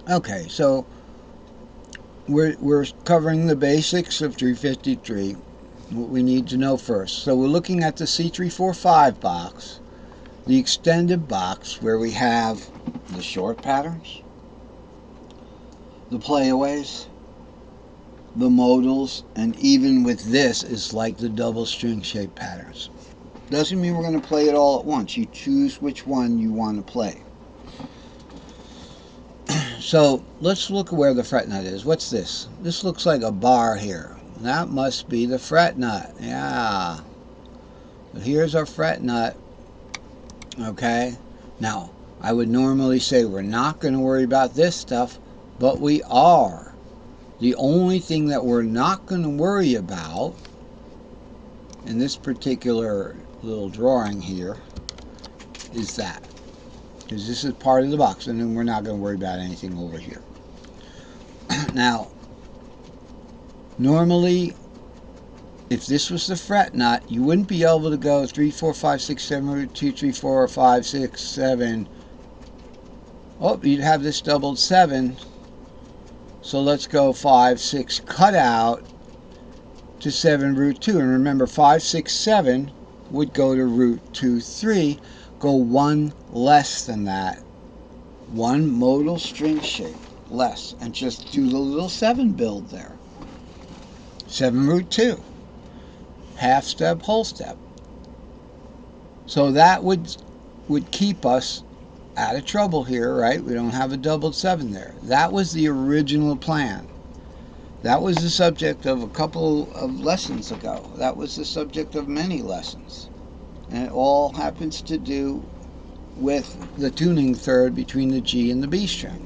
Okay, so we're covering the basics of 353. What we need to know first. So we're looking at the C345 box, the extended box where we have the short patterns, the playaways, the modals, and even with this is like the double string shape patterns. Doesn't mean we're going to play it all at once. You choose which one you want to play. So let's look at where the fret nut is. What's this? This looks like a bar here. That must be the fret nut. Yeah. So here's our fret nut. Okay. Now, I would normally say we're not going to worry about this stuff, but we are. The only thing that we're not going to worry about in this particular little drawing here is that. Because this is part of the box, and then we're not going to worry about anything over here. Now, normally, if this was the fret nut, you wouldn't be able to go 3, 4, 5, 6, 7, root 2, 3, 4, 5, 6, 7. Oh, you'd have this doubled 7. So let's go 5, 6, cut out to 7, root 2. And remember, 5, 6, 7 would go to root 2, 3. Go one less than that. One modal string shape less. And just do the little 7 build there. 7, root 2. Half step, whole step. So that would keep us out of trouble here, right? We don't have a doubled 7 there. That was the original plan. That was the subject of a couple of lessons ago. That was the subject of many lessons. And it all happens to do with the tuning third between the G and the B string.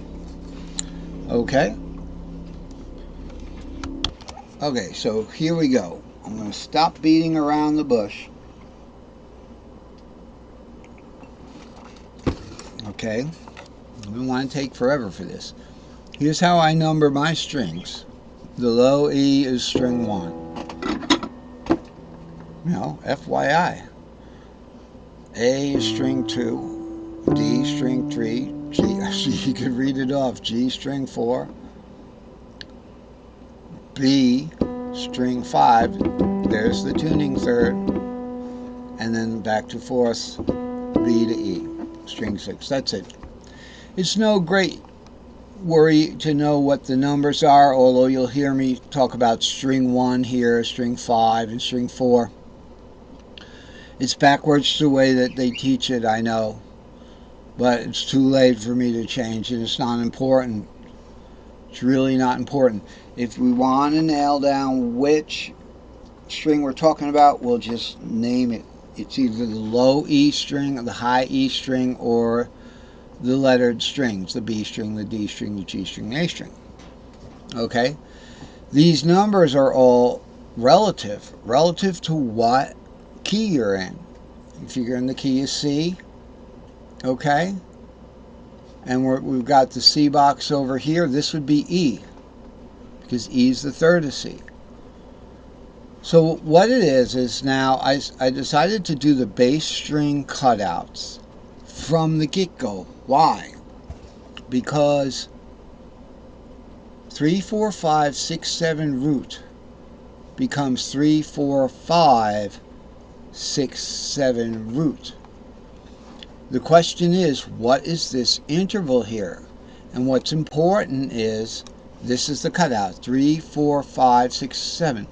Okay? Okay, so here we go. I'm going to stop beating around the bush. Okay? I don't want to take forever for this. Here's how I number my strings. The low E is string 1. You know, FYI. A is string 2, D string 3, G, you could read it off, G string 4, B string 5, there's the tuning third, and then back to fourth, B to E, string 6, that's it. It's no great worry to know what the numbers are, although you'll hear me talk about string 1 here, string 5, and string 4. It's backwards the way that they teach it, I know. But it's too late for me to change, and it's not important. It's really not important. If we want to nail down which string we're talking about, we'll just name it. It's either the low E string, or the high E string, or the lettered strings, the B string, the D string, the G string, the A string. Okay? These numbers are all relative. Relative to what key you're in. If you're in the key of C, okay, and we've got the C box over here, this would be E, because E is the third of C. So what it is now I decided to do the bass string cutouts from the get-go. Why? Because 3, 4, 5, 6, 7 root becomes 3, 4, 5, 6, 7 root. The question is, what is this interval here? And what's important is, this is the cutout, 3, 4, 5, 6, 7.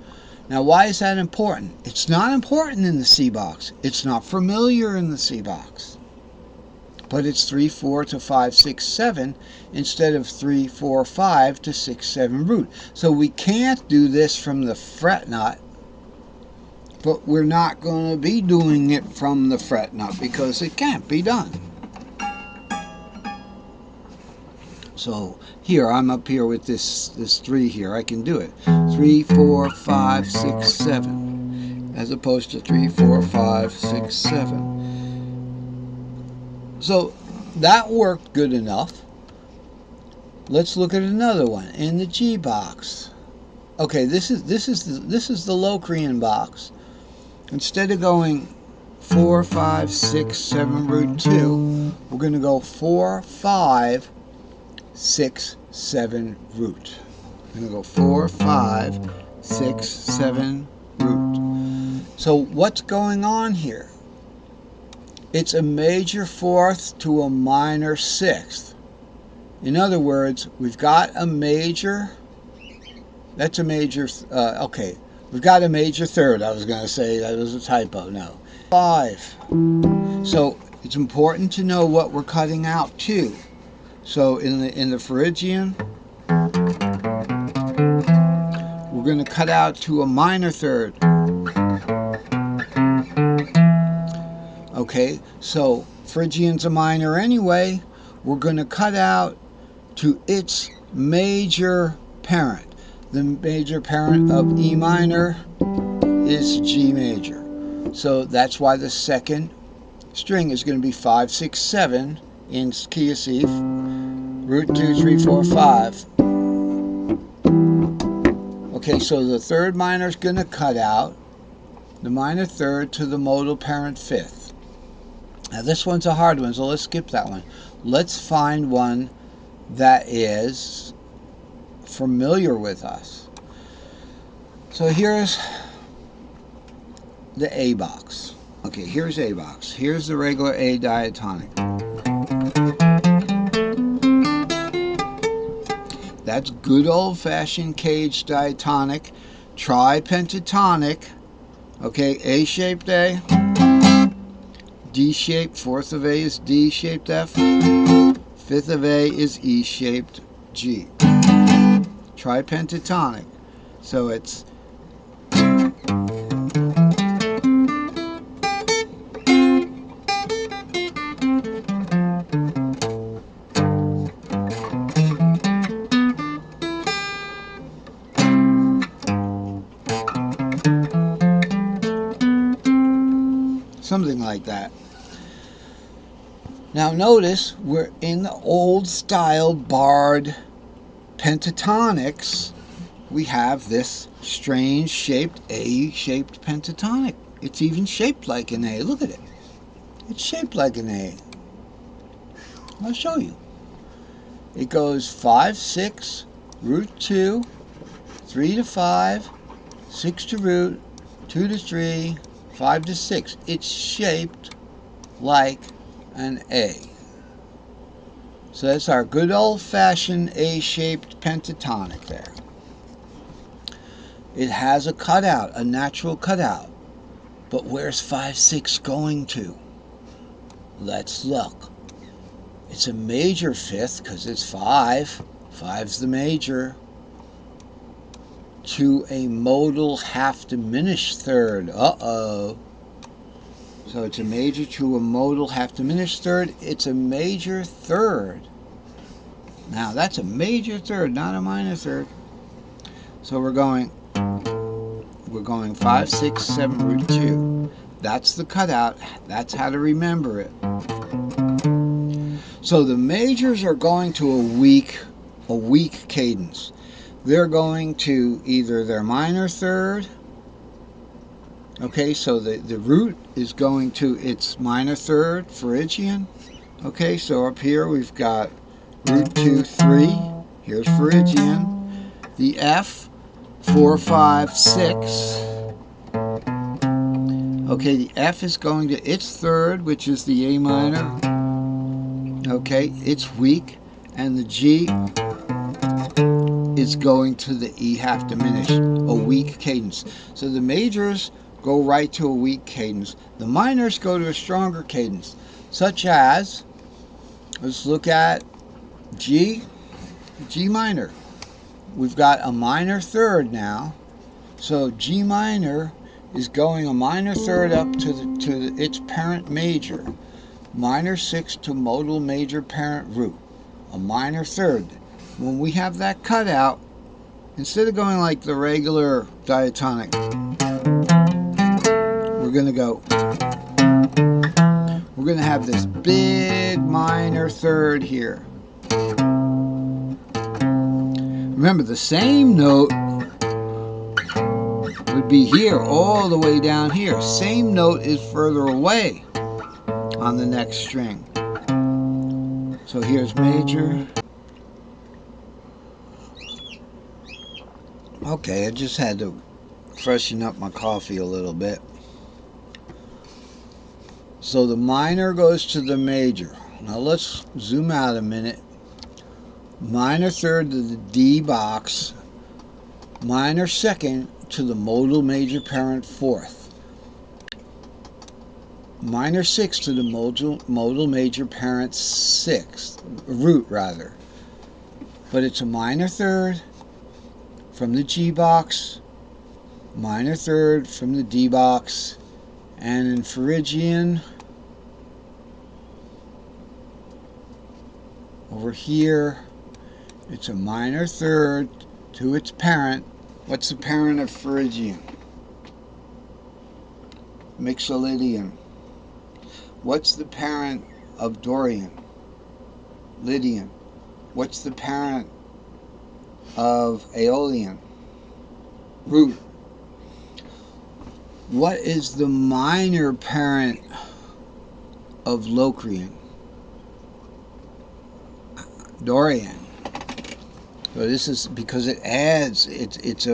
Now, why is that important? It's not important in the C box. It's not familiar in the C box. But it's 3, 4 to 5, 6, 7 instead of 3, 4, 5 to 6, 7 root. So we can't do this from the fret nut, but we're not going to be doing it from the fret nut because it can't be done. So here, I'm up here with this 3 here. I can do it. 3, 4, 5, 6, 7. As opposed to 3, 4, 5, 6, 7. So that worked good enough. Let's look at another one in the G box. Okay, this is the Locrian box. Instead of going 4, 5, 6, 7 root 2, we're going to go 4, 5, 6, 7 root. I'm going to go 4, 5, 6, 7 root. So what's going on here? It's a major fourth to a minor sixth. In other words, we've got a major, that's a major, okay, we've got a major third. I was going to say that was a typo, no. 5. So it's important to know what we're cutting out too. So in the Phrygian, we're going to cut out to a minor third. Okay, so Phrygian's a minor anyway. We're going to cut out to its major parent. The major parent of E minor is G major. So that's why the second string is going to be 5, 6, 7 in key of C, root 2, 3, 4, 5. Okay, so the third minor is going to cut out the minor third to the modal parent fifth. Now this one's a hard one, so let's skip that one. Let's find one that is familiar with us. So here's the A box. Okay, here's A box. Here's the regular A diatonic. That's good old-fashioned caged diatonic, tri-pentatonic. Okay, A-shaped A, D-shaped, fourth of A is D-shaped F, fifth of A is E-shaped G. Tri-pentatonic. So it's something like that. Now notice we're in the old style barred pentatonics. We have this strange shaped A-shaped pentatonic. It's even shaped like an A. Look at it. It's shaped like an A. I'll show you. It goes 5, 6, root 2, 3 to 5, 6 to root, 2 to 3, 5 to 6. It's shaped like an A. So that's our good old-fashioned A-shaped pentatonic there. It has a cutout, a natural cutout. But where's 5, 6 going to? Let's look. It's a major fifth because it's 5. 5's the major. To a modal half diminished third. Uh-oh. So it's a major to a modal half diminished third. It's a major third. Now that's a major third, not a minor third. So we're going 5, 6, 7, root 2. That's the cutout. That's how to remember it. So the majors are going to a weak cadence. They're going to either their minor third. Okay, so the root is going to its minor third, Phrygian. Okay, so up here we've got root 2, 3. Here's Phrygian. The F, 4, 5, 6. Okay, the F is going to its third, which is the A minor. Okay, it's weak. And the G is going to the E half diminished, a weak cadence. So the majors go right to a weak cadence. The minors go to a stronger cadence, such as, let's look at G minor. We've got a minor third now. So G minor is going a minor third up to its parent major. Minor 6 to modal major parent root. A minor third. When we have that cutout, instead of going like the regular diatonic, we're going to have this big minor third here. Remember, the same note would be here, all the way down here. Same note is further away on the next string. So here's major, Okay, I just had to freshen up my coffee a little bit. So the minor goes to the major. Now let's zoom out a minute. Minor third to the D box, minor second to the modal major parent fourth, minor sixth to the modal major parent sixth, root rather. But it's a minor third from the G box, minor third from the D box, and in Phrygian, over here, it's a minor third to its parent. What's the parent of Phrygian? Mixolydian. What's the parent of Dorian? Lydian. What's the parent of Aeolian? Root. What is the minor parent of Locrian? Dorian. So this is because it adds. It's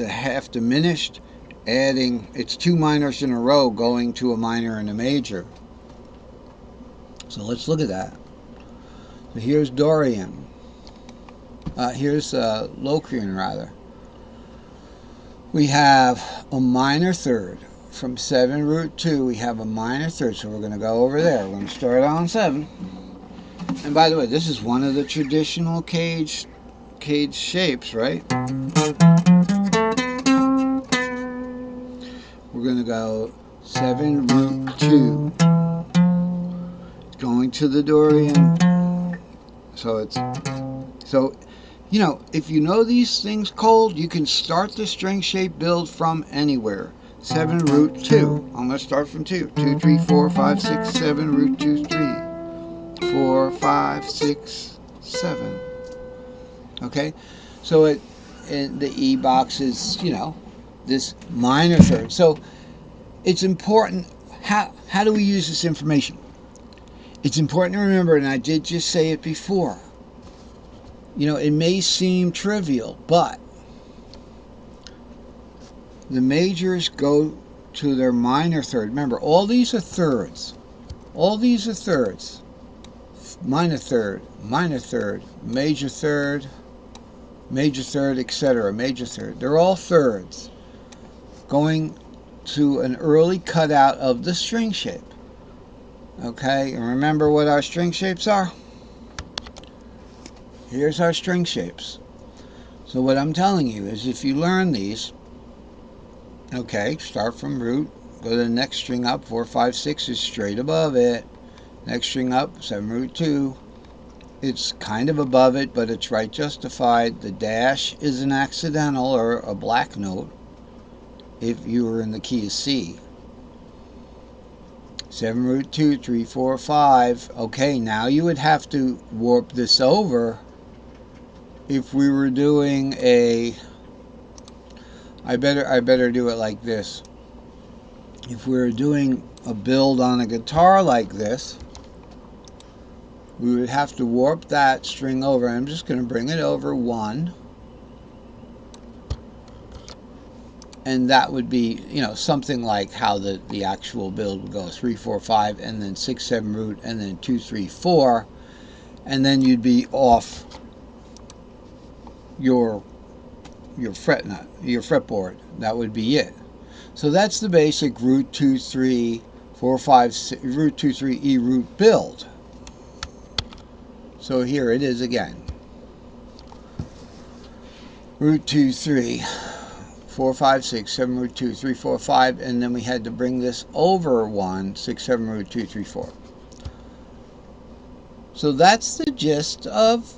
a half diminished, adding. It's two minors in a row going to a minor and a major. So let's look at that. So here's Dorian. Here's Locrian rather. We have a minor third. From 7 root 2, we have a minor third. So we're going to go over there. We're going to start on 7. And by the way, this is one of the traditional cage shapes, right? We're going to go 7 root 2. Going to the Dorian. So you know, if you know these things cold, you can start the string shape build from anywhere. 7 root 2. I'm going to start from 2. 2, 3, 4, 5, 6, 7, root 2, 3. 4, 5, 6, 7. Okay? So in the E box is, you know, this minor third. So it's important. How do we use this information? It's important to remember, and I did just say it before. You know, it may seem trivial, but the majors go to their minor third. Remember, all these are thirds. All these are thirds. Minor third, major third, etc. Major third. They're all thirds going to an early cutout of the string shape. Okay, and remember what our string shapes are? Here's our string shapes. So what I'm telling you is if you learn these, okay, start from root, go to the next string up, 4, 5, 6 is straight above it. Next string up, 7 root 2. It's kind of above it, but it's right justified. The dash is an accidental or a black note if you were in the key of C. 7 root 2, 3, 4, 5. Okay, now you would have to warp this over. If we were doing a, I better do it like this. If we were doing a build on a guitar like this, we would have to warp that string over. I'm just going to bring it over 1. And that would be, you know, something like how the actual build would go. 3, 4, 5, and then 6, 7 root, and then 2, 3, 4. And then you'd be off your fretboard. That would be it. So that's the basic root 2, 3, 4, 5, 6, root 2, 3, E root build. So here it is again. Root 2, 3, 4, 5, 6, 7, root 2, 3, 4, 5, and then we had to bring this over 1, 6, 7, root 2, 3, 4. So that's the gist of